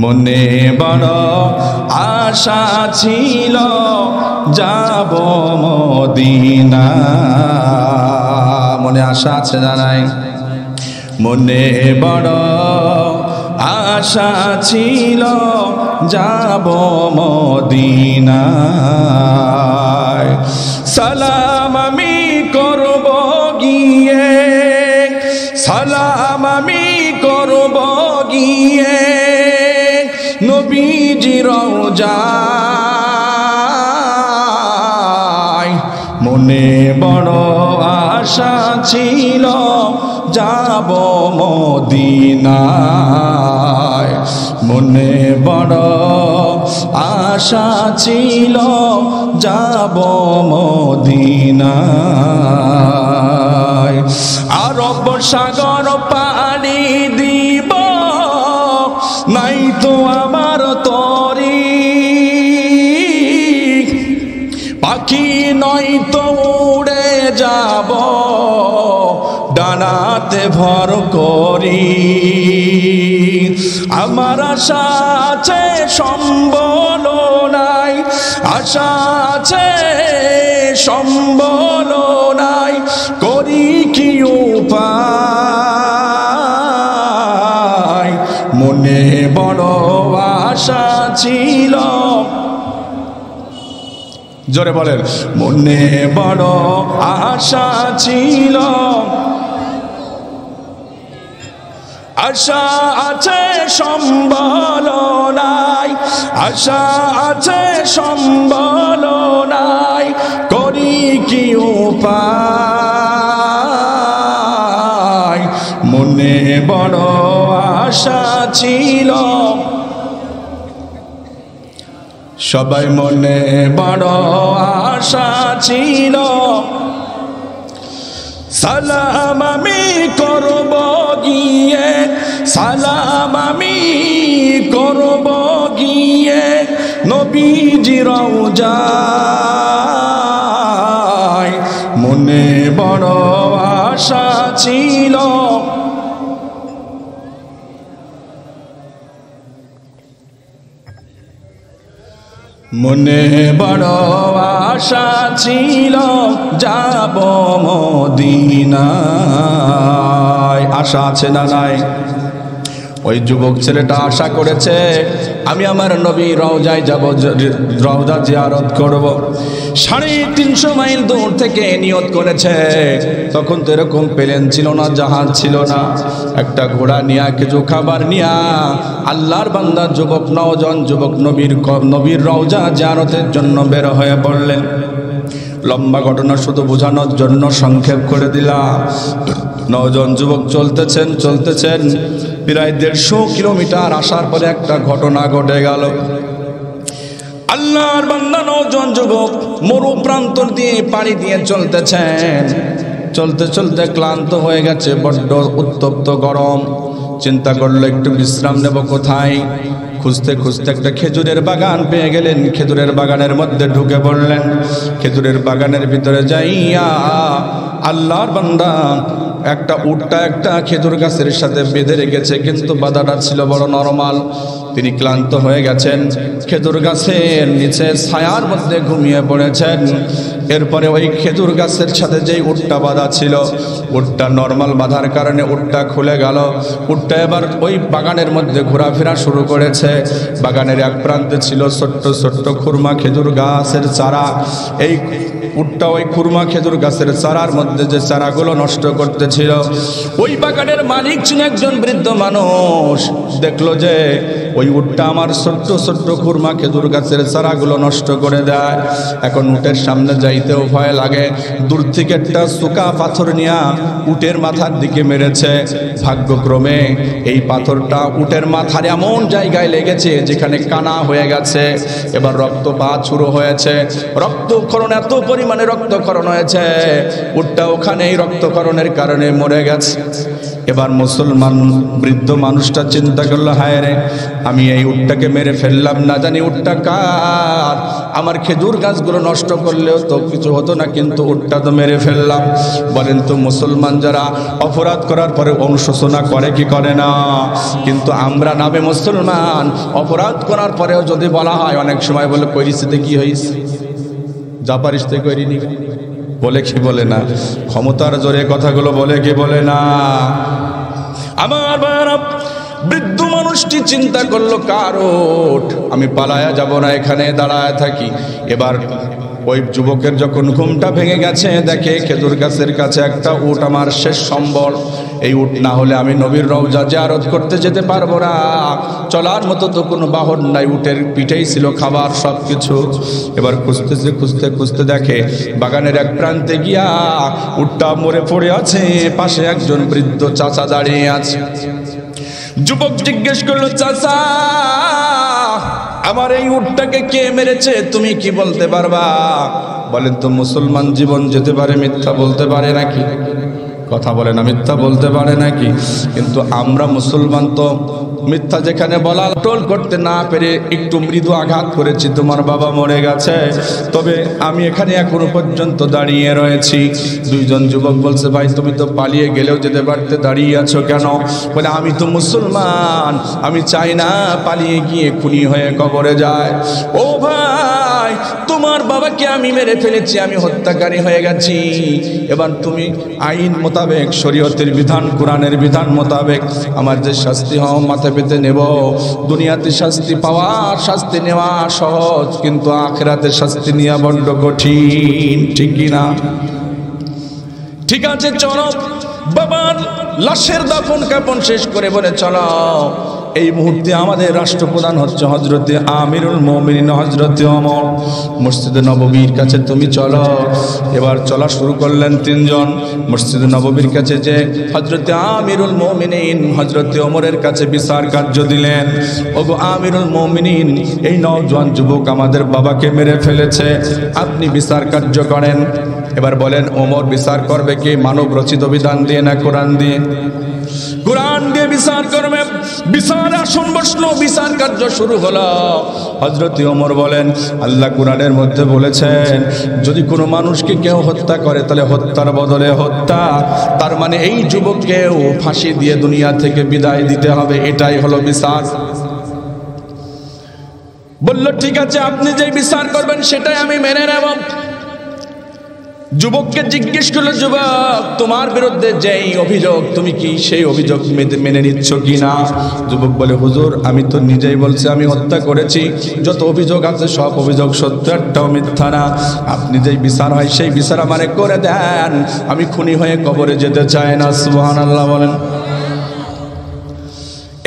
মনে বড় আশা ছিল যাব মদিনা। মনে আশা আছে না নাই? মনে বড় আশা ছিল যাব মদিনায়। সালাম আমি করব গিয়ে, সালাম আমি করব গিয়ে নবীজি রওজায়। মনে বড় আশা ছিল যাব মদিনায়। মনে বড় আশা ছিল যাব মদিনায়। আরব সাগর পাড়ি দিব, নাই তো আমার তরি, পাখি নয় তো উড়ে যাব ডানাতে ভর করি। আমার আশা আছে সম্বল নাই, আশা আছে সম্বল নাই, করি কি উপায়। মনে বড় আশা ছিল, জোরে বলেন, মনে বড় আশা ছিল। আশা আছে সম্বল নাই, আশা আছে সম্বল নাই, করি কি উপায়। মনে বড় আশা ছিল, সবাই মনে বড় আশা ছিল। সালাম আমি করব গিয়ে, সালাম আমি করব গিয়ে নবীজি রওজায়। মনে বড় আশা ছিল, মনে বড় আশা ছিল যাব মদিনায়। আশা আছে না নাই? ওই যুবক ছেলেটা আশা করেছে আমি আমার নবী রওজায় যাব, রওজা জিয়ারত করব। 350 মাইল দূর থেকে নিয়ত করেছে। তখন তো এরকম প্লেন ছিল না, জাহাজ ছিল না। একটা ঘোড়া নিয়া, কিছু খাবার নিয়া আল্লাহর বান্দা যুবক, নওজোয়ান যুবক নবীর রওজা জিয়ারতের জন্য বের হয়ে পড়লেন। লম্বা ঘটনা শুধু বোঝানোর জন্য সংক্ষেপ করে দিলাম। নওজোয়ান যুবক চলতেছেন প্রায় 150 কিলোমিটার আসার পরে একটা ঘটনা ঘটে গেল। আল্লাহর বান্দা নওজোয়ান যুবক মরু প্রান্তর দিয়ে পাড়ি দিয়ে চলতেছেন। চলতে চলতে ক্লান্ত হয়ে গেছে, বড্ড উত্তপ্ত গরম। চিন্তা করলো একটু বিশ্রাম নেব কোথায়। খুঁজতে খুঁজতে একটা খেজুরের বাগান পেয়ে গেলেন। খেজুরের বাগানের মধ্যে ঢুকে পড়লেন। খেজুরের বাগানের ভিতরে যাইয়া আল্লাহর বান্দা একটা উটটা একটা খেজুর গাছের সাথে বেঁধে রেখেছে, কিন্তু বাধাটা ছিল বড় নরমাল। তিনি ক্লান্ত হয়ে গেছেন, খেজুর গাছের নিচে ছায়ার মধ্যে ঘুমিয়ে পড়েছেন। এরপরে ওই খেজুর গাছের সাথে যেই উটটা বাঁধা ছিল, উটটা নরমাল বাঁধার কারণে উটটা খুলে গেল। উটটা এবার ওই বাগানের মধ্যে ঘোরাফেরা শুরু করেছে। বাগানের এক প্রান্তে ছিল ছোট্ট ছোট্ট খুরমা খেজুর গাছের চারা। এই উটটা ওই খুরমা খেজুর গাছের চারার মধ্যে যে চারাগুলো নষ্ট করতেছিল, ওই বাগানের মালিক ছিল একজন বৃদ্ধ মানুষ। দেখলো যে ওই উটটা আমার ছোট্ট ছোট্ট খুরমা খেজুর গাছের চারাগুলো নষ্ট করে দেয়। এখন উটের সামনে যাইতেও ভয় লাগে। দূর থেকে একটা সুকা পাথর নিয়ে উটের মাথার দিকে মেরেছে। ভাগ্যক্রমে এই পাথরটা উটের মাথার এমন জায়গায় লেগেছে যেখানে কানা হয়ে গেছে। এবার রক্তপাত শুরু হয়েছে। রক্তক্ষরণ, এত পরিমাণে রক্তক্ষরণ হয়েছে, উটটা ওখানেই রক্তক্ষরণের কারণে মরে গেছে। এবার মুসলমান বৃদ্ধ মানুষটা চিন্তা করলো, হায় রে, আমি এই উটটাকে মেরে ফেললাম, না জানি উটটা কার, আমার খেজুর গাছগুলো নষ্ট করলেও তো কিছু হতো না, কিন্তু উটটা তো মেরে ফেললাম। বলেন তো মুসলমান যারা অপরাধ করার পরে অনুশোচনা করে কি করে না? কিন্তু আমরা নামে মুসলমান অপরাধ করার পরেও যদি বলা হয়, অনেক সময় বলে কইরিসিতে কি হয়েছে, যা পারিস তে করিনি, বলে কি বলে না? ক্ষমতার জোরে কথাগুলো বলে কি বলে না? আমার ভাইরা, বৃদ্ধ মানুষটি চিন্তা করলো, কারোট আমি পালায়া যাব না, এখানে দাঁড়ায় থাকি। এবার ওই যুবকের যখন ঘুমটা ভেঙে গেছে, দেখে খেজুর গাছের কাছে একটা উট আমার শেষ সম্বল, এই উট না হলে আমি নবীর রওজা জিয়ারত করতে যেতে পারবো না, চলার মতো তো কোনো বাহন নাই, উটের পিঠেই ছিল খাবার সব কিছু। এবার খুঁজতেছে, খুঁজতে খুঁজতে দেখে বাগানের এক প্রান্তে গিয়া উটটা মরে পড়ে আছে, পাশে একজন বৃদ্ধ চাচা দাঁড়িয়ে আছে। যুবক জিজ্ঞেস করলো, চাচা আমার এই উটটাকে কে মেরেছে, তুমি কি বলতে পারবা? বলেন তো মুসলমান জীবন যেতে পারে মিথ্যা বলতে পারে নাকি? কথা বলে না, মিথ্যা বলতে পারে নাকি? কিন্তু আমরা মুসলমান তো মিথ্যা যেখানে বলা টোল করতে না পেরে একটু মৃদু আঘাত করেছি, তোমার বাবা মরে গেছে, তবে আমি এখানে এখনো পর্যন্ত দাঁড়িয়ে রয়েছি। দুইজন যুবক বলছে, ভাই তুমি তো পালিয়ে গেলেও যেতে পারতে, দাঁড়িয়ে আছো কেন? বলে আমি তো মুসলমান, আমি চাই না পালিয়ে গিয়ে খুনি হয়ে কবরে যায়। ও ভাই, তোমার বাবাকে আমি মেরে ফেলেছি, আমি হত্যাকারী হয়ে গেছি, এবার তুমি আইন মোতাবেক, শরীয়তের বিধান, কোরআনের বিধান মোতাবেক আমার যে শাস্তি হও মাথা পেতে নেব। দুনিয়াতে শাস্তি পাওয়া, শাস্তি নেওয়া সহজ, কিন্তু আখিরাতে শাস্তি নেওয়া বড্ড কঠিন, ঠিক কি না? ঠিক আছে চলো, বাবার লাশের দাফন কাফন শেষ করে বলে চলো, এই মুহূর্তে আমাদের রাষ্ট্রপ্রধান হচ্ছে হযরতে আমিরুল মুমিনিন হযরতে ওমর, মসজিদে নববীর কাছে তুমি চলো। এবার চলা শুরু করলেন তিনজন মসজিদে নববীর কাছে, যে হযরতে আমিরুল মুমিনিন হযরতে ওমরের কাছে বিচার কার্য দিলেন। ওগো আমিরুল মুমিনিন, এই নওজোয়ান যুবক আমাদের বাবাকে মেরে ফেলেছে, আপনি বিচার কার্য করেন। এবার বলেন, ওমর বিচার করবে কি মানব রচিত বিধান দিয়ে না কোরআন দিয়ে? কোরআন দিয়ে বিচার করবে। বিচার আসন বসলো, বিচার কার্য শুরু হলো। হযরত ওমর বলেন, আল্লাহ কোরআনের মধ্যে বলেছেন, যদি কোনো মানুষকে কেউ হত্যা করে তাহলে হত্যার বদলে হত্যা, তার মানে এই যুবককেও ফাঁসি দিয়ে দুনিয়া থেকে বিদায় দিতে হবে, এটাই হলো বিচার। বলল, ঠিক আছে, আপনি যে বিচার করবেন সেটাই আমি মেনে নেব। যুবককে জিজ্ঞেস করলো, যুবক তোমার বিরুদ্ধে যেই অভিযোগ, তুমি কি সেই অভিযোগ মেনে নিচ্ছ কি না? যুবক বলে, হুজুর আমি তো নিজেই বলছি আমি হত্যা করেছি, যত অভিযোগ আছে সব অভিযোগ সত্য, একটাও মিথ্যা না। আপনি যেই বিচার হয় সেই বিচার আমারে করে দেন, আমি খুনি হয়ে কবরে যেতে চাই না। সুবহানাল্লাহ বলেন।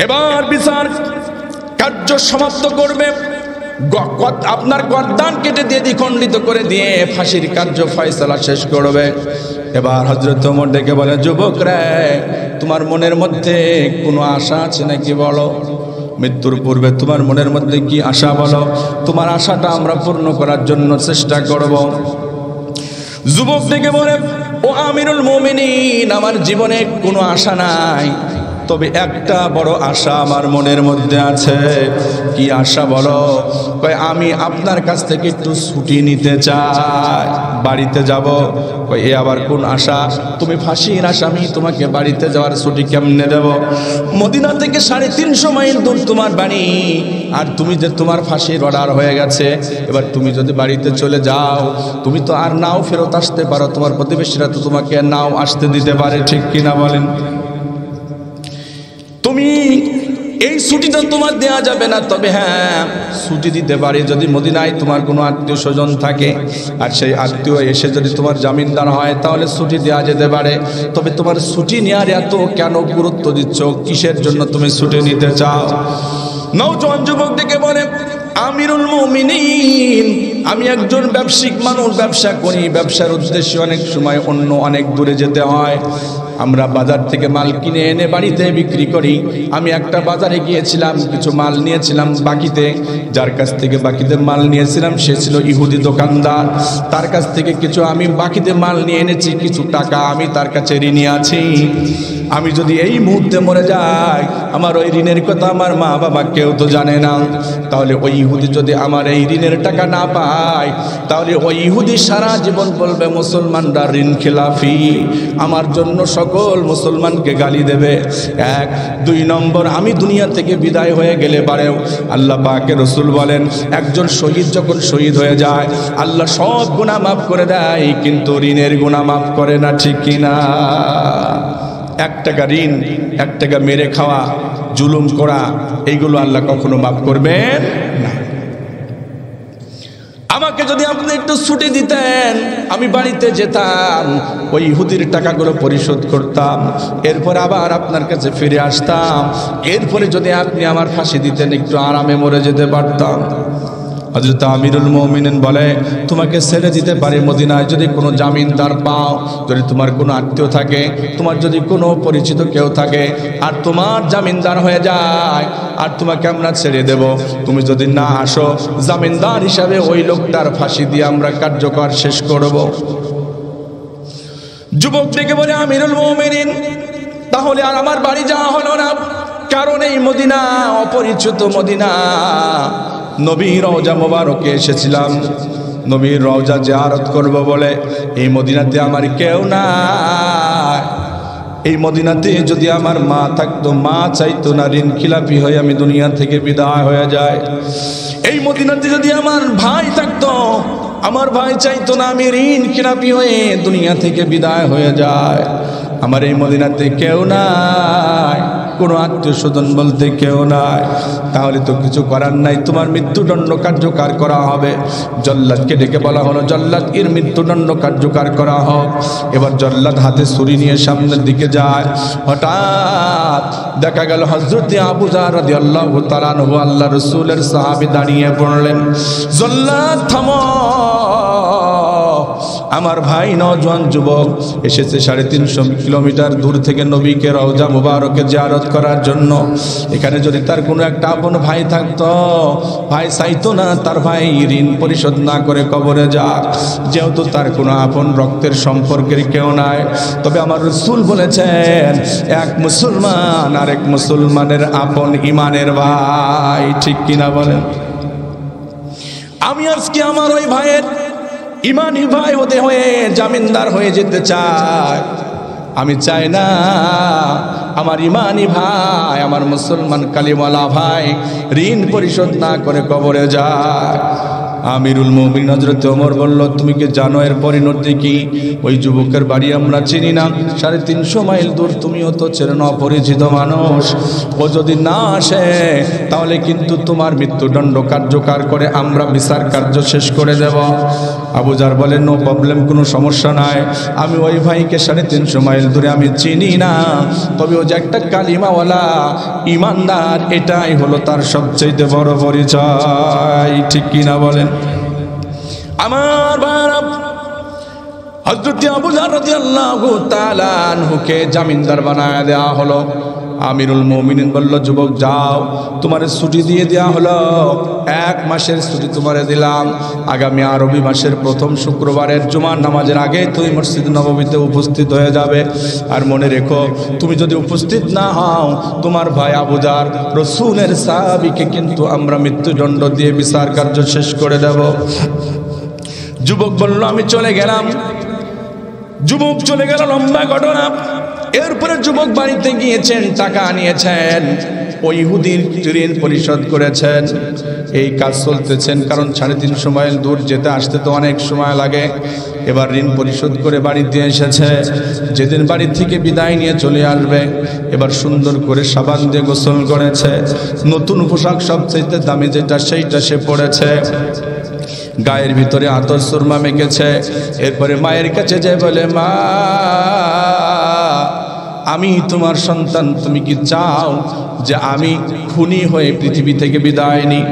এবার বিচার কার্য সমাপ্ত করবে, আপনার গর্দান কেটে দিয়ে দ্বিখণ্ডিত করে দিয়ে ফাঁসির কার্য ফয়সালা শেষ করবে। এবার হযরত ওমর ডেকে বলে, যুবক রে, তোমার মনের মধ্যে কোনো আশা আছে নাকি বলো? মৃত্যুর পূর্বে তোমার মনের মধ্যে কি আশা বলো, তোমার আশাটা আমরা পূর্ণ করার জন্য চেষ্টা করব। যুবক ডেকে বলে, ও আমিরুল মুমিনিন, আমার জীবনে কোনো আশা নাই, তবে একটা বড় আশা আমার মনের মধ্যে আছে। কি আশা বলো? কয়, আমি আপনার কাছ থেকে একটু ছুটি নিতে চাই, বাড়িতে যাব। কয়, এ আবার কোন আশা? তুমি ফাঁসির আসামি, তোমাকে বাড়িতে যাওয়ার ছুটি কেমনে দেব? মদিনা থেকে 350 মাইল দূর তোমার বাড়ি, আর তুমি যে তোমার ফাঁসির অর্ডার হয়ে গেছে, এবার তুমি যদি বাড়িতে চলে যাও, তুমি তো আর নাও ফেরত আসতে পারো, তোমার প্রতিবেশীরা তো তোমাকে নাও আসতে দিতে পারে, ঠিক কিনা বলেন? তুমি এই ছুটিটা তোমার দেয়া যাবে না, তবে হ্যাঁ ছুটি দিতে পারে যদি মদিনায় তোমার কোনো আত্মীয় স্বজন থাকে, আর সেই আত্মীয় এসে যদি তোমার জামিনদার হয় তাহলে ছুটি দেওয়া যেতে পারে। তবে তোমার ছুটি নেওয়ার এত কেন গুরুত্ব দিচ্ছ, কিসের জন্য তুমি ছুটি নিতে চাও? নওজোয়ান যুবক থেকে বলে, আমিরুল মুমিনিন, আমি একজন ব্যবসায়িক মানুষ, ব্যবসা করি, ব্যবসার উদ্দেশ্যে অনেক সময় অনেক দূরে যেতে হয়। আমরা বাজার থেকে মাল কিনে এনে বাড়িতে বিক্রি করি। আমি একটা বাজারে গিয়েছিলাম, কিছু মাল নিয়েছিলাম বাকিতে, যার কাছ থেকে বাকিতে মাল নিয়েছিলাম সে ছিল ইহুদি দোকানদার। তার কাছ থেকে কিছু আমি বাকিতে মাল নিয়ে এনেছি, কিছু টাকা আমি তার কাছে ঋণী আছি। আমি যদি এই মুহূর্তে মরে যাই, আমার ওই ঋণের কথা আমার মা বাবা কেউ তো জানে না। তাহলে ওই ইহুদি যদি আমার এই ঋণের টাকা না পায়, তাহলে ওই ইহুদি সারা জীবন বলবে মুসলমানরা ঋণ খেলাফি, আমার জন্য সকল মুসলমানকে গালি দেবে। 1 2 নম্বর, আমি দুনিয়া থেকে বিদায় হয়ে গেলে পারেও আল্লাহ পাকের রাসূল বলেন, একজন শহীদ যখন শহীদ হয়ে যায় আল্লাহ সব গুনাহ মাফ করে দেয়, কিন্তু ঋণের গুনাহ মাফ করে না, ঠিক কিনা? 1 টাকা ঋণ, 1 টাকা মেরে খাওয়া, জুলুম করা, এইগুলো আল্লাহ কখনো মাফ করবেন না। আমাকে যদি আপনি একটু ছুটি দিতেন, আমি বাড়িতে যেতাম, ওই ইহুদির টাকাগুলো পরিশোধ করতাম, এরপর আবার আপনার কাছে ফিরে আসতাম, এরপরে যদি আপনি আমার ফাঁসি দিতেন একটু আরামে মরে যেতে পারতাম। হযরত আমিরুল মুমিনিন বলে, তোমাকে ছেড়ে দিতে পারি মদিনায় যদি কোনো জামিনদার পাও, যদি তোমার কোনো আত্মীয় থাকে, তোমার যদি কোনো পরিচিত কেউ থাকে আর তোমার জামিনদার হয়ে যায়, আর তোমাকে আমরা ছেড়ে দেব। তুমি যদি না আসো, জামিনদার হিসাবে ওই লোকটার ফাঁসি দিয়ে আমরা কার্যকর শেষ করব। যুবক ডেকে বলে, আমিরুল মুমিনিন, তাহলে আর আমার বাড়ি যাওয়া হলো না, কারণ এই মদিনা অপরিচিত মদিনা। নবীর রওজা মোবারকে এসেছিলাম, নবীর রওজা জিয়ারত করব বলে। এই মদিনাতে আমার কেউ নাই। এই মদিনাতে যদি আমার মা থাকতো, মা চাইতো না ঋণ খিলাপি হয়ে আমি দুনিয়া থেকে বিদায় হয়ে যায়। এই মদিনাতে যদি আমার ভাই থাকতো, আমার ভাই চাইতো না আমি ঋণ খিলাপি হয়ে দুনিয়া থেকে বিদায় হয়ে যায়। আমার এই মদিনাতে কেউ নাই, কোনো আত্মীয় স্বজন বলতে কেউ নাই। তাহলে তো কিছু করার নাই, তোমার মৃত্যুদণ্ড কার্যকর করা হবে। জল্লাদকে ডেকে বলা হলো, জল্লাদ এর মৃত্যুদণ্ড কার্যকর করা হোক। এবার জল্লাদ হাতে ছুরি নিয়ে সামনের দিকে যায়। হঠাৎ দেখা গেল হযরত আবু যর রাদিয়াল্লাহু তাআলা আনহু, আল্লাহ রাসূলের সাহাবী, দাঁড়িয়ে পড়লেন। জল্লাদ থামো, আমার ভাই নওজোয়ান যুবক এসেছে 350 কিলোমিটার দূর থেকে নবীকে রওজা মুবারকে জিয়ারত করার জন্য। এখানে যদি তার কোনো একটা আপন ভাই থাকতো, ভাই চাইতো না তার ভাই ঋণ পরিশোধ না করে কবরে যাক, যেহেতু তার কোনো আপন রক্তের সম্পর্কের কেউ নাই। তবে আমার রাসূল বলেছেন, এক মুসলমান আরেক মুসলমানের আপন ইমানের ভাই, ঠিক কিনা বলেন? আমি আজকে আমার ওই ভাইয়ের ইমানি ভাই হতে হয়ে জামিনদার হয়ে যেতে চাই। আমি চাই না আমার ইমানি ভাই, আমার মুসলমান কালিমাওয়ালা ভাই ঋণ পরিশোধ না করে কবরে যায়। আমিরুল মুমিনিন হযরত ওমর বলল, তুমি কি জানো এর পরিণতি কি? ওই যুবকের বাড়ি আমরা চিনি না, 350 মাইল দূর, তুমিও তো চেনো, অপরিচিত মানুষ। ও যদি না আসে তাহলে কিন্তু তোমার মৃত্যুদণ্ড কার্যকর করে আমরা বিচার কার্য শেষ করে দেব। আবু যর বলেন, নো প্রবলেম, কোনো সমস্যা নাই। আমি ওই ভাইকে 350 মাইল দূরে আমি চিনি না, তবে ও যে একটা কালিমাওয়ালা ইমানদার, এটাই হলো তার সবচেয়ে বড় পরিচয়, ঠিক কিনা বলেন? আমার ভাইরা, হযরত আবু যর রাদিয়াল্লাহু তাআলা আনহুকে জামিনদার বানায় দেওয়া হলো। আমিরুল মুমিনিন বলল, যুবক যাও, তোমার ছুটি দিয়ে দেওয়া হলো, 1 মাসের ছুটি তোমারে দিলাম। আগামী আরবি মাসের প্রথম শুক্রবারের জুমার নামাজের আগে তুমি মসজিদ নববীতে উপস্থিত হয়ে যাবে। আর মনে রেখো, তুমি যদি উপস্থিত না হও, তোমার ভাই আবু যর রাসূলের সাহাবীকে কিন্তু আমরা মৃত্যুদণ্ড দিয়ে বিচার কার্য শেষ করে দেব। যুবক বলল, আমি চলে গেলাম। যুবক চলে গেল, লম্বা ঘটনা। এরপরে যুবক বাড়িতে গিয়েছেন, টাকা নিয়েছেন, ওই ইহুদির ঋণ পরিশোধ করেছেন। এই কাজ চলতেছেন, কারণ 350 মাইল দূর যেতে আসতে তো অনেক সময় লাগে। এবার ঋণ পরিশোধ করে বাড়িতে এসেছে। যেদিন বাড়ি থেকে বিদায় নিয়ে চলে আসবে, এবার সুন্দর করে সাবান দিয়ে গোসল করেছে, নতুন পোশাক সবচেয়ে দামি যেটা সেইটা সে পরেছে, গায়ের ভিতরে আতর সুরমা মেখেছে। এরপরে মায়ের কাছে যায়, বলে, মা আমি তোমার সন্তান, তুমি কি চাও যে আমি খুনি হয়ে পৃথিবী থেকে বিদায় নিই?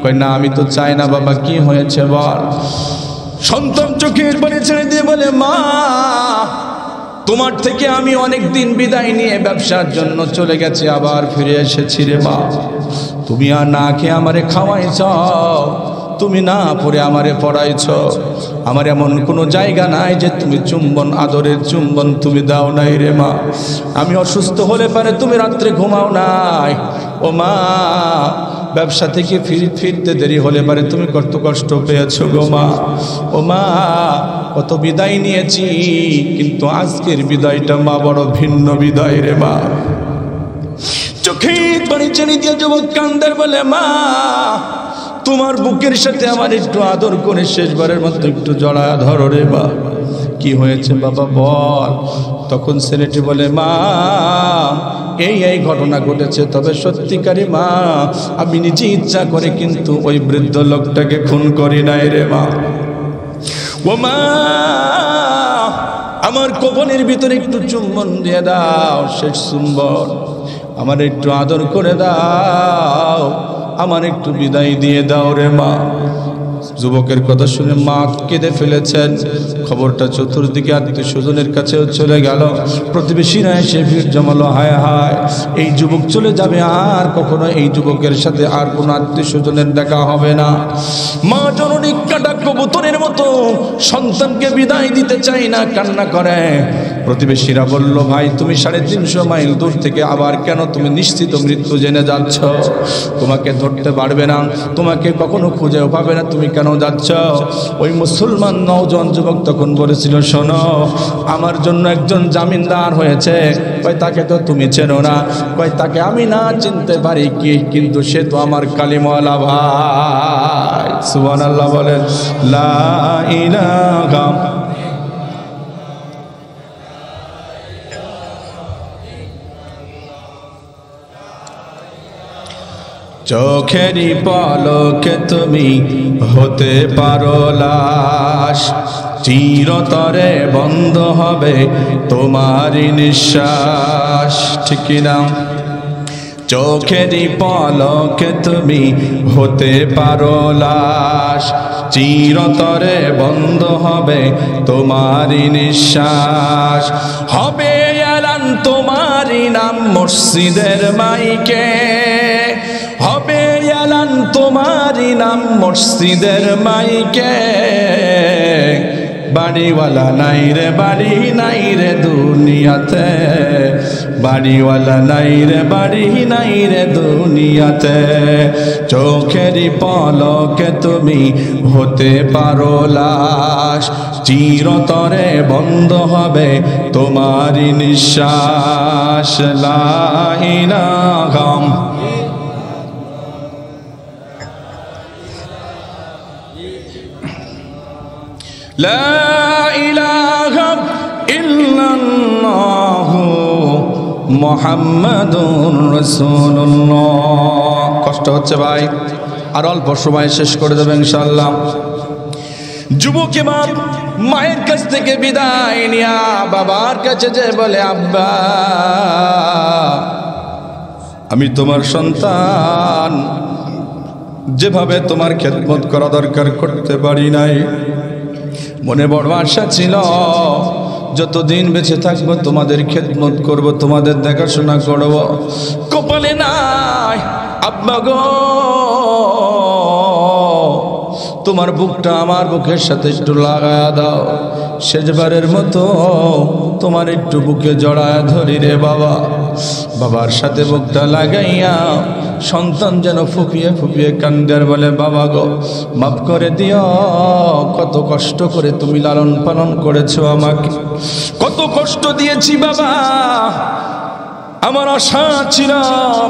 কই না, আমি তো চাই না বাবা। কি হয়েছে বল? সন্তান চোখের পানি ছেড়ে দিয়ে বলে, মা তোমার থেকে আমি অনেক দিন বিদায় নিয়ে ব্যবসার জন্য চলে গেছি, আবার ফিরে এসেছি রে মা। তুমি আর না খেয়ে আমারে খাওয়াইছ, তুমি না পড়ে আমারে পড়াইছ। আমার এমন কোনো জায়গা নাই যে তুমি চুম্বন, আদরের চুম্বন তুমি দাও নাই রে মা। আমি অসুস্থ হলে পারে তুমি রাত্রে ঘুমাও নাই। ও মা, ব্যবসা থেকে ফিরতে দেরি হলে পারে তুমি কত কষ্ট পেয়েছো গো মা। ও মা, কত বিদায় নিয়েছি, কিন্তু আজকের বিদায়টা মা বড় ভিন্ন বিদায় রে মা। চোখে পানি ছেড়ে দিয়ে যুবক কান্দার বলে, মা তোমার বুকের সাথে আমার একটু আদর করে শেষবারের মতো একটু জড়ায় ধরো রে মা। কি হয়েছে বাবা বল। তখন ছেলেটি বলে, মা এই ঘটনা ঘটেছে, তবে সত্যিকারী মা আমি নিজে ইচ্ছা করে কিন্তু ওই বৃদ্ধ লোকটাকে খুন করি নাই রে মা। ও মা, আমার কবনের ভিতরে একটু চুম্বন দিয়ে দাও, শেষ চুম্বন আমার একটু আদর করে দাও, আমার একটু বিদায় দিয়ে দাও রে মা। যুবকের কথা শুনে মা কেঁদে ফেলেছেন। খবরটা চতুর্দিকে আত্মীয় স্বজনের কাছেও চলে গেল। প্রতিবেশীরা এসে ভিড় জমালো, হায় হায় এই যুবক চলে যাবে, আর কখনো এই যুবকের সাথে আর কোনো আত্মীয় স্বজনের দেখা হবে না। মা জননী কাটা কবুতরের মতো সন্তানকে বিদায় দিতে চাই না, কান্না করে। প্রতিবেশীরা বলল, ভাই তুমি 350 মাইল দূর থেকে আবার কেন তুমি নিশ্চিত মৃত্যু জেনে যাচ্ছ? তোমাকে ধরতে পারবে না, তোমাকে কখনো খুঁজেও পাবে না, তুমি কেন যাচ্ছ? ওই মুসলমান নওজোয়ান যুবক তখন বলেছিল, শোনো আমার জন্য একজন জামিনদার হয়েছে, কয় তাকে তো তুমি চেনো না, কয় তাকে আমি না চিনতে পারি কি, কিন্তু সে তো আমার কালিমাওয়ালা ভাই। সুবহানাল্লাহ বলেন, লা ইলাহা। চোখেরই পলকে তুমি হতে পারো লাশ, চিরতরে বন্ধ হবে তোমারই নিঃশ্বাস। ঠিক না? চোখেরই পলকে তুমি হতে পারো লাশ, চিরতরে বন্ধ হবে তোমারই নিঃশ্বাস। হবে এলান তোমারই নাম মসজিদের মাইকে, হবে এলান তোমারই নাম মসজিদের মাইকে। বাড়িওয়ালা নাই রে, বাড়ি নাই রে দুনিয়াতে, বাড়িওয়ালা নাই রে, বাড়ি নাই রে দুনিয়াতে। চোখেরই পলকে তুমি হতে পারো লাশ, চিরতরে বন্ধ হবে তোমারই নিঃশ্বাস। লা ইলাহা। লা ইলাহা ইল্লাল্লাহু মুহাম্মাদুর রাসূলুল্লাহ। কষ্ট হচ্ছে ভাই, আর অল্প সময় শেষ করে দেব ইনশাআল্লাহ। যুবক এবার মায়ের কাছ থেকে বিদায় নিয়া বাবার কাছে যে বলে, আব্বা আমি তোমার সন্তান, যেভাবে তোমার খেদমত করা দরকার করতে পারি নাই। মনে বড় আশা ছিল, যতদিন বেঁচে থাকবো তোমাদের খেদমত করব, তোমাদের দেখাশোনা করব। কপালে নাই আব্বা গো, তোমার বুকটা আমার বুকের সাথে একটু লাগায়া দাও, শেষবারের মতো তোমার একটু বুকে জড়ায় ধরি রে বাবা। বাবার সাথে বুকটা লাগাইয়া সন্তান যেন ফুপিয়ে ফুপিয়ে কান্দার বলে, বাবা গো মাফ করে দিও, কত কষ্ট করে তুমি লালন পালন করেছো আমাকে, কত কষ্ট দিয়েছি বাবা। আমার আশা ছিল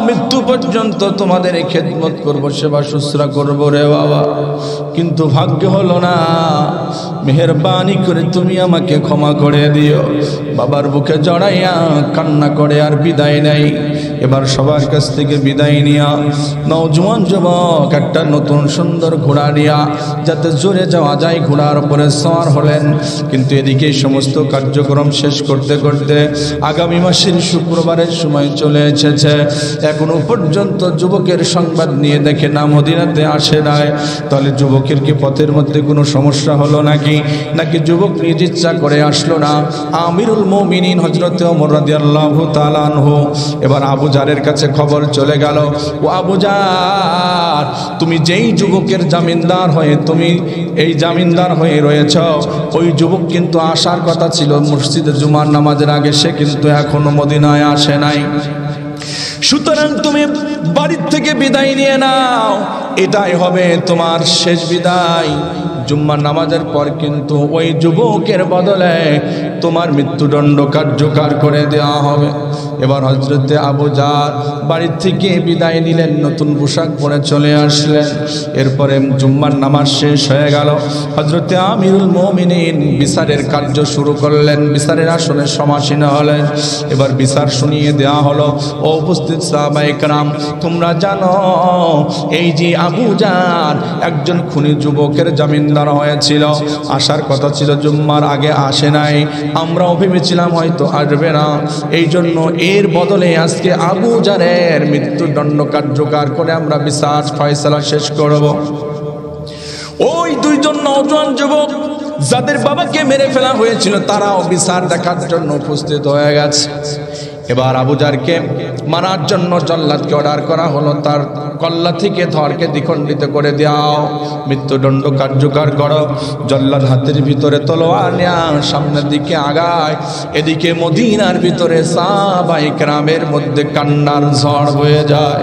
মৃত্যু পর্যন্ত তোমাদের খেদমত করব, সেবা শুশ্রূষা করবো রে বাবা, কিন্তু ভাগ্য হলো না। মেহেরবানি করে তুমি আমাকে ক্ষমা করে দিও। বাবার বুকে জড়াইয়া কান্না করে আর বিদায় নেই। এবার সবার কাছ থেকে বিদায় নিয়া নওজোয়ান যুবক একটা নতুন সুন্দর ঘোড়া নিয়া, যাতে জোরে যাওয়া যায়, ঘোড়ার উপরে সওয়ার হলেন। কিন্তু এদিকে সমস্ত কার্যক্রম শেষ করতে করতে আগামী মাসের শুক্রবারের সময় চলে এসেছে। এখনো পর্যন্ত যুবকের সংবাদ নিয়ে দেখে না মদিনাতে আসে নাই। তাহলে যুবকের কি পথের মধ্যে কোনো সমস্যা হলো নাকি, নাকি যুবক নিজ ইচ্ছা করে আসলো না? আমিরুল মুমিনিন হযরত ওমর রাদিয়াল্লাহু তাআলা আনহু এবার আবু জারের কাছে খবর চলে গেল, ও আবু জার তুমি যেই যুবকের জামিনদার হয়ে তুমি এই জামিনদার হয়ে রয়েছ, ওই যুবক কিন্তু আসার কথা ছিল মসজিদে জুমার নামাজের আগে, সে কিন্তু এখনো মদিনায় আসে নাই। সুতরাং তুমি বাড়ির থেকে বিদায় নিয়ে নাও, এটাই হবে তোমার শেষ বিদায়। জুম্মার নামাজের পর কিন্তু ওই যুবকের বদলে তোমার মৃত্যুদণ্ড কার্যকর করে দেওয়া হবে। এবার হযরতে আবু জার বাড়ির থেকে বিদায় নিলেন, নতুন পোশাক পরে চলে আসলেন। এরপরে জুম্মার নামাজ শেষ হয়ে গেল, হযরতে আমিরুল মুমিনিন বিচারের কার্য শুরু করলেন, বিচারের আসনে সমাসীন হলেন। এবার বিচার শুনিয়ে দেওয়া হলো। ও উপস্থিত সাহাবায়ে কেরাম, তোমরা জানো এই যে আবু জার একজন খুনি যুবকের জামিনদার হয়েছিল, আসার কথা ছিল জুম্মার আগে, আসে নাই। আমরাও ভেবেছিলাম হয়তো আসবে না, এই জন্য এর বদলে আজকে আবু জারের মৃত্যুদণ্ড কার্যকর করে আমরা বিচার ফয়সালা শেষ করব। ওই দুইজন নওজোয়ান যুবক যাদের বাবাকে মেরে ফেলা হয়েছিল, তারাও বিচার দেখার জন্য উপস্থিত হয়ে গেছে। এবার আবু জারকে মারার জন্য জল্লাদকে অর্ডার করা হলো, তার কল্লা থেকে ধরকে দ্বিখণ্ডিত করে দাও, মৃত্যুদণ্ড কার্যকর করো। জল্লাদ হাতের ভিতরে তলোয়ার নেয়া সামনের দিকে আগায়। এদিকে মদিনার ভিতরে সাহাবায়ে কেরামের মধ্যে কান্নার ঝড় বয়ে যায়।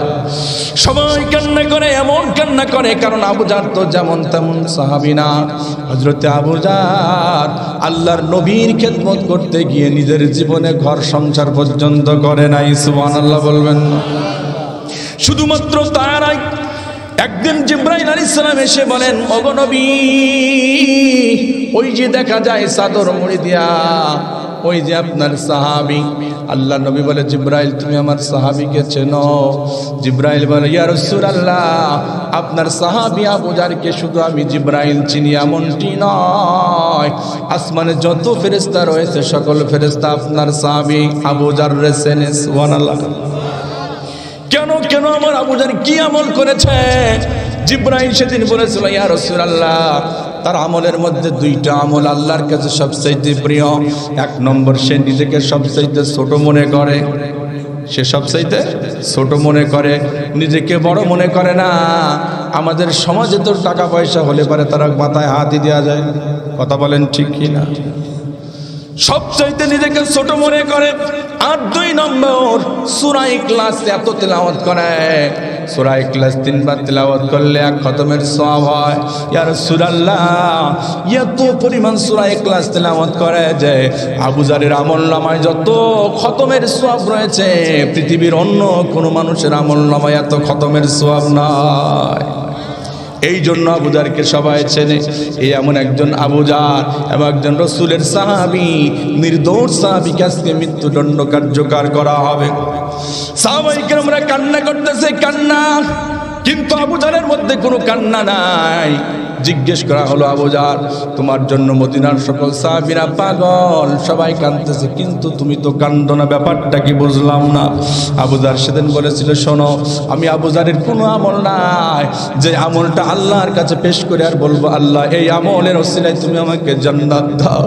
সবাই কান্না করে, এমন কান্না করে কারণ আবু জার তো যেমন তেমন সাহাবী না। হযরতে আবু জার আল্লাহর নবীর খেদমত করতে গিয়ে নিজের জীবনে ঘর সংসার পর্যন্ত করে নাই। সুবহানাল্লাহ বলবেন না? শুধুমাত্র তারাই একদিন জিবরাইল আলাইহিস সালাম এসে বলেন, ওগো নবী, ওই যে দেখা যায় চাদর মুড়ি দিয়া, ওই যে আপনার সাহাবী। আল্লাহ নবী বলে, জিবরাইল তুমি আমার সাহাবীকে চেনো? জিবরাইল বলে, ইয়া রাসূলুল্লাহ, আপনার সাহাবী আবু জারকে শুধু আমি জিবরাইল চিনি এমনটি নয়, আসমানে যত ফেরেশতা রয়েছে সকল ফেরেশতা আপনার সাহাবী আবু জাররে চেনে। সুবহানাল্লাহ। কেন কেন আমার আবু জার কি আমল করেছে? জিবরাইল সেদিন বলেছিল, ইয়া রাসূলুল্লাহ, তার আমলের মধ্যে দুইটা আমল আল্লাহর কাছে সবচাইতে প্রিয়। এক নম্বর, সে নিজেকে সবচাইতে ছোট মনে করে, সে সবচাইতে ছোট মনে করে, নিজেকে বড় মনে করে না। আমাদের সমাজে তো টাকা পয়সা হলে পারে তারা মাথায় হাতই দেওয়া যায়, কথা বলেন ঠিক কি না? সবচাইতে নিজেকে ছোট মনে করে। আর দুই নম্বর, সূরা ইখলাস এত তেলাওয়াত করে, সূরা ইখলাস 3 বার তেলাওয়াত করলে 1 খতমের সওয়াব হয়। ইয়া রাসূলুল্লাহ, এত পরিমাণ সূরা ইখলাস তেলাওয়াত করে যে আবু জারের আমলনামায় যত খতমের সওয়াব রয়েছে, পৃথিবীর অন্য কোনো মানুষের আমলনামায় এত খতমের সওয়াব নাই। এই জন্য আবু জারকে সবাই চেনে। এই এমন একজন আবু জার এবং একজন রাসূলের সাহাবী, নির্দোষ সাহাবীকে আজকে মৃত্যুদণ্ড কার্যকর করা হবে। সাহাবায়ে কেরামরা কান্না করতেছে, কান্না, কিন্তু আবু জারের মধ্যে কোনো কান্না নাই। জিজ্ঞেস করা হলো, আবু জার, তোমার জন্য মদিনার সকল সাহাবীরা পাগল, সবাই কাঁদতেছে, কিন্তু তুমি তো কান্দো না, ব্যাপারটা কি বুঝলাম না। আবু জার সেদিন বলেছিল, শোনো, আমি আবু জারের কোনো আমল নাই যে আমলটা আল্লাহর কাছে পেশ করে আর বলবো, আল্লাহ এই আমলের ওসিলায় তুমি আমাকে জান্নাত দাও।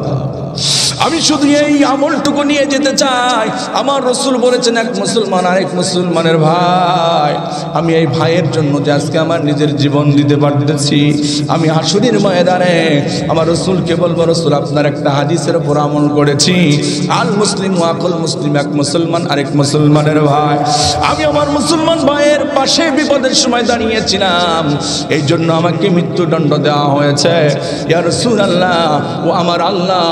আমি শুধু এই আমলটুকু নিয়ে যেতে চাই। আমার রাসূল বলেছেন, এক মুসলমান আরেক মুসলমানের ভাই, আমি এই ভাইয়ের জন্য যে আজকে আমার নিজের জীবন দিতে পারতেছি, আমি হাসরের ময়দানে আমার রাসূলকে বলবো, রাসূল আপনার একটা হাদিসের উপর আমল করেছি, আল মুসলিম ওয়াকুল মুসলিম, এক মুসলমান আরেক মুসলমানের ভাই। আমি আমার মুসলমান ভাইয়ের পাশে বিপদের সময় দাঁড়িয়েছিলাম, এই জন্য আমাকে মৃত্যুদণ্ড দেওয়া হয়েছে। ইয়া রাসূলুল্লাহ, ও আমার আল্লাহ,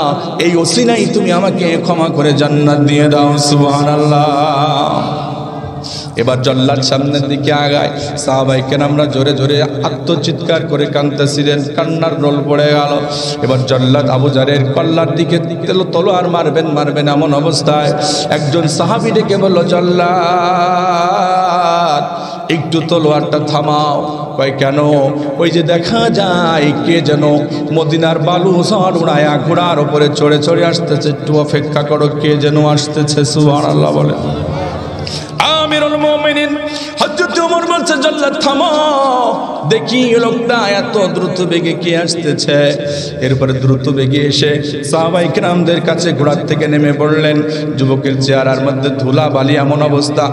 এই ওসিলাই তুমি আমাকে ক্ষমা করে জান্নাত দিয়ে দাও। সুবহানাল্লাহ। এবার জল্লাদ সামনের দিকে আগায়, সাহাবায়ে কেরামরা জোরে জোরে আত্মচিৎকার করে কাঁদতেছিলেন, কান্নার রোল পড়ে গেল। এবার জল্লাদ আবু জারের কল্লার দিকে তলোয়ার মারবেন এমন অবস্থায় একজন সাহাবী ডেকে বলল, জল্লাদ একটু তলোয়ারটা থামাও। কয় কেন? ওই যে দেখা যায় কে যেন মদিনার বালু ঝড় উড়ায়া ঘোড়ার উপরে চড়ে চড়ে আসতেছে, একটু অপেক্ষা করো, কে যেন আসতেছে। সুবহানাল্লাহ বলে। আমিরুল মুমিনিন হযরত ওমর বলছে, জল্লাদ থামাও, দেখি লোকটা এত দ্রুত বেগে কে আসতেছে। এরপরে দ্রুত বেগে এসে সাহাবায়ে কেরামদের কাছে ঘোড়ার থেকে নেমে পড়লেন। যুবকের চেহারার মধ্যে ধুলা বালি এমন অবস্থা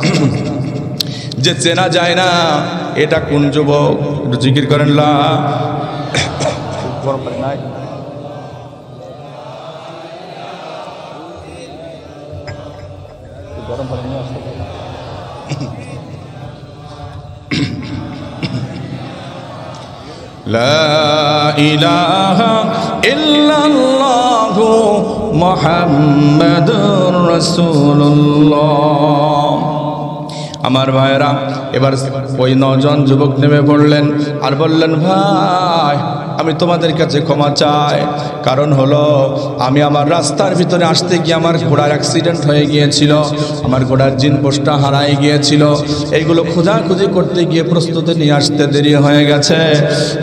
যে চেনা যায় না। এটা কোন যুবক? একটু জিকির করেন লা গরম পানি নাই গরম পানি নিয়ে আসতে লা ইলাহা ইল্লাল্লাহু মুহাম্মাদুর রাসূলুল্লাহ। আমার ভাইরা এবার ওই 9 জন যুবক নেমে পড়লেন আর বললেন, ভাই আমি তোমাদের কাছে ক্ষমা চাই, কারণ হলো আমি আমার রাস্তার ভিতরে আসতে গিয়ে আমার ঘোড়ার অ্যাক্সিডেন্ট হয়ে গিয়েছিল, আমার ঘোড়ার জিন পোস্টটা হারাই গিয়েছিল, এইগুলো খোঁজাখুঁজি করতে গিয়ে প্রস্তুতি নিয়ে আসতে দেরি হয়ে গেছে।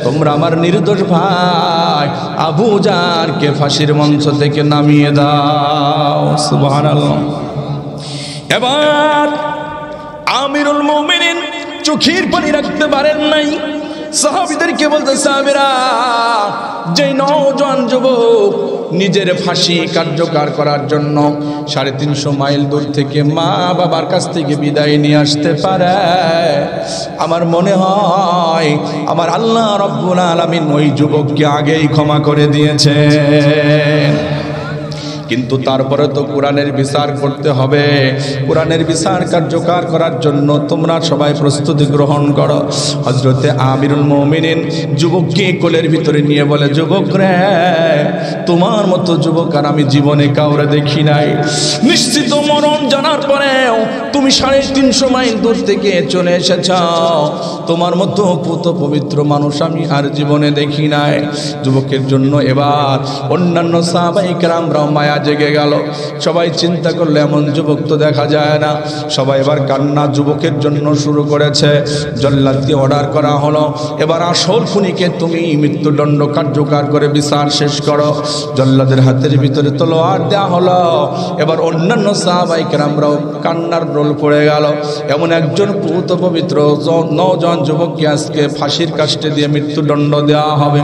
তোমরা আমার নির্দোষ ভাই আবু জারকে ফাঁসির মঞ্চ থেকে নামিয়ে দাও। সুবহানাল্লাহ। এবার আমিরুল মুমিনিন চোখের পানি রাখতে পারেন নাই, সাহাবীদেরকে বলতে, সাহাবীরা যে 9 জন যুবক নিজের ফাঁসি কার্যকর করার জন্য 350 মাইল দূর থেকে মা বাবার কাছ থেকে বিদায় নিয়ে আসতে পারে, আমার মনে হয় আমার আল্লাহ রাব্বুল আলামিন ওই যুবককে আগেই ক্ষমা করে দিয়েছে। কিন্তু তারপরে তো কোরআনের বিচার করতে হবে, কোরআনের বিচার কার্যকর করার জন্য তোমরা সবাই প্রস্তুতি গ্রহণ করো। হযরতে আমিরুল মুমিনিন যুবককে কোলের ভিতরে নিয়ে বলে, যুবক রে, তোমার মতো যুবক আর আমি জীবনে কাউরে দেখি নাই। নিশ্চিত মরণ জানার পরেও তুমি 350 মাইল দূর থেকে চলে এসেছ, তোমার মতো পুত পবিত্র মানুষ আমি আর জীবনে দেখি নাই। যুবকের জন্য এবার অন্যান্য সাহাবায়ে কেরামরাও মায়া জেগে গেল। সবাই চিন্তা করলে এমন যুবক তো দেখা যায় না। সবাই এবার কান্না যুবকের জন্য শুরু করেছে। জল্লাদকে অর্ডার করা হলো, এবার আসল খুনিকে তুমি মৃত্যুদণ্ড কার্যকর করে বিচার শেষ করো। জল্লাদের হাতের ভিতরে তলোয়ার দেওয়া হলো। এবার অন্যান্য সাহাবায়ে কেরামরাও কান্নার রোল পড়ে গেল। এমন একজন পুত পবিত্র 9 জন যুবককে আজকে ফাঁসির কাস্টে দিয়ে মৃত্যুদণ্ড দেওয়া হবে।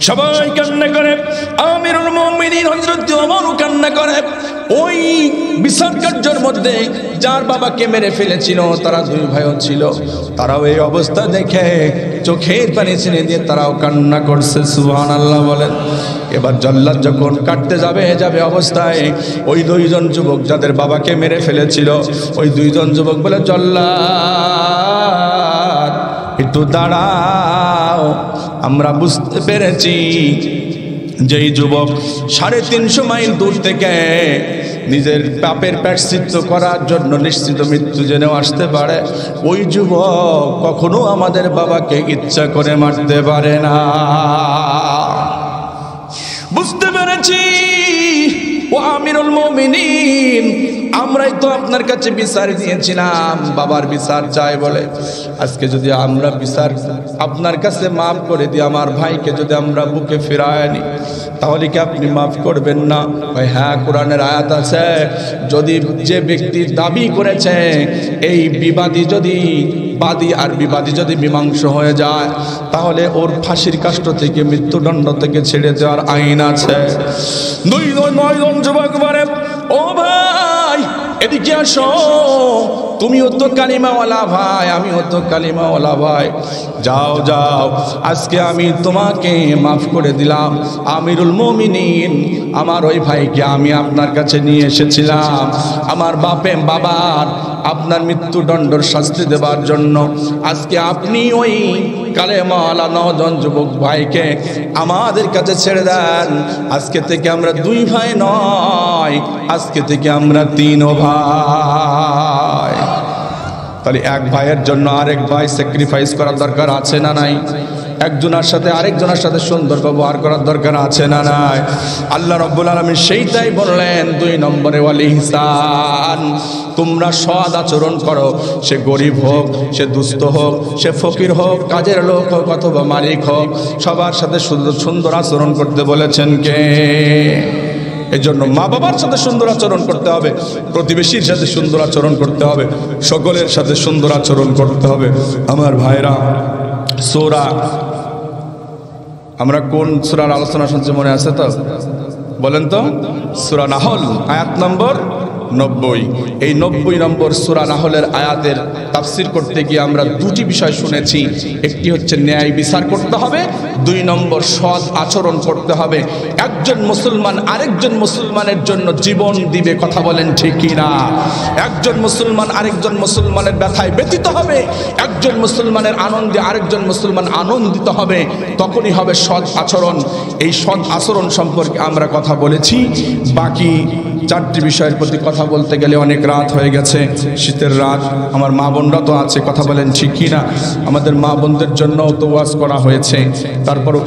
সবাই কান্না করে, আমিরুল মুমিনিন হযরত ওমরও কান্না করে। ওই বিচার কার্যের মধ্যে যার বাবাকে মেরে ফেলেছিল তারা 2 ভাইও ছিল, তারাও এই অবস্থা দেখে চোখের পানি ছেড়ে দিয়ে তারাও কান্না করছে। সুবহানাল্লাহ বলেন। এবার জল্লাদ যখন কাটতে যাবে অবস্থায় ওই 2 জন যুবক যাদের বাবাকে মেরে ফেলেছিল, ওই 2 জন যুবক বলে, জল্লাদ একটু দাঁড়াও, আমরা বুঝতে পেরেছি যেই যুবক 350 মাইল দূর থেকে নিজের পাপের প্রায়শ্চিত্ত করার জন্য নিশ্চিত মৃত্যু জেনেও আসতে পারে, ওই যুবক কখনো আমাদের বাবাকে ইচ্ছা করে মারতে পারে না। বুঝতে পেরেছি ও আমিরুল মুমিনিন, আমরাই তো আপনার কাছে বিচার দিয়েছিলাম বাবার বিচার চাই বলে। আজকে যদি আমরা বিচার আপনার কাছে মাফ করে দিই, আমার ভাইকে যদি আমরা বুকে ফিরায় আনি, তাহলে কি আপনি মাফ করবেন না? হ্যাঁ, কোরআনের আয়াত আছে, যদি যে ব্যক্তি দাবি করেছে এই বিবাদী যদি বাদী আর বিবাদী যদি মীমাংস হয়ে যায়, তাহলে ওর ফাঁসির কাষ্ট থেকে মৃত্যুদণ্ড থেকে ছেড়ে দেওয়ার আইন আছে। 9 জন যুবক বলে, ও ভাই এদিকে আসো, তুমিও তো কালিমাওয়ালা ভাই, আমিও তো কালিমাওয়ালা ভাই, যাও যাও, আজকে আমি তোমাকে মাফ করে দিলাম। আমিরুল মুমিনিন, আমার ওই ভাইকে আমি আপনার কাছে নিয়ে এসেছিলাম আমার বাবার আপনার মৃত্যুদণ্ডর শাস্তি দেবার জন্য। আজকে আপনি ওই কালেমাওয়ালা 9 জন যুবক ভাইকে আমাদের কাছে ছেড়ে দেন। আজকে থেকে আমরা 2 ভাই নয়, আজকে থেকে আমরা 3 ভাই। তাহলে এক ভাইয়ের জন্য আরেক ভাই স্যাক্রিফাইস করার দরকার আছে না নাই? একজনের সাথে আরেকজনের সাথে সুন্দর ব্যবহার করার দরকার আছে না নাই? আল্লাহ রাব্বুল আলামিন সেইটাই বললেন 2 নম্বরে, ওয়াল ইহসান, তোমরা সৎ আচরণ করো। সে গরিব হোক, সে দুস্থ হোক, সে ফকির হোক, কাজের লোক হোক অথবা মালিক হোক, সবার সাথে সুন্দর আচরণ করতে বলেছেন কে? এই জন্য মা বাবার সাথে সুন্দর আচরণ করতে হবে, প্রতিবেশীর সাথে সুন্দর আচরণ করতে হবে, সকলের সাথে সুন্দর আচরণ করতে হবে। আমার ভাইরা, সূরা, আমরা কোন সূরার আলোচনা শুনছি মনে আছে তো? বলেন তো। সূরা নাহল আয়াত নম্বর 90। এই 90 নম্বর সূরা নাহলের আয়াতের তাফসীর করতে গিয়ে আমরা দুটি বিষয় শুনেছি। একটি হচ্ছে ন্যায় বিচার করতে হবে, 2 নম্বর সৎ আচরণ করতে হবে। একজন মুসলমান আরেকজন মুসলমানের জন্য জীবন দিবে, কথা বলেন ঠিক কি না? একজন মুসলমান আরেকজন মুসলমানের ব্যথায় ব্যথিত হবে, একজন মুসলমানের আনন্দে আরেকজন মুসলমান আনন্দিত হবে, তখনই হবে সৎ আচরণ। এই সৎ আচরণ সম্পর্কে আমরা কথা বলেছি। বাকি 4টি বিষয়ের প্রতি কথা বলতে গেলে অনেক রাত হয়ে গেছে, শীতের রাত। আমার মা বোনরা তো আছে, কথা বলেন ঠিক কি না? আমাদের মা বোনদের জন্য তো ওয়াজ করা হয়েছে, তারপরও